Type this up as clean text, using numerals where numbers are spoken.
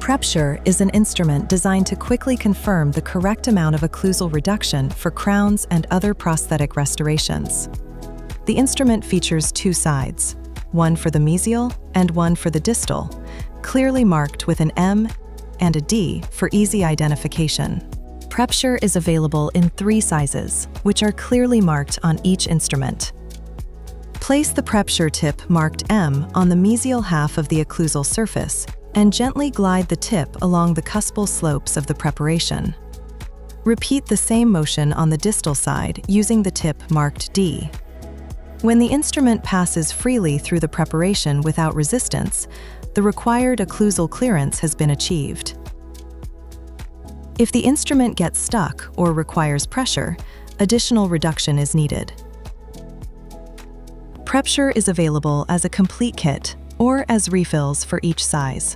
PrepSure is an instrument designed to quickly confirm the correct amount of occlusal reduction for crowns and other prosthetic restorations. The instrument features two sides, one for the mesial and one for the distal, clearly marked with an M and a D for easy identification. PrepSure is available in 3 sizes, which are clearly marked on each instrument. Place the PrepSure tip marked M on the mesial half of the occlusal surface and gently glide the tip along the cuspal slopes of the preparation. Repeat the same motion on the distal side using the tip marked D. When the instrument passes freely through the preparation without resistance, the required occlusal clearance has been achieved. If the instrument gets stuck or requires pressure, additional reduction is needed. PrepSure is available as a complete kit or as refills for each size.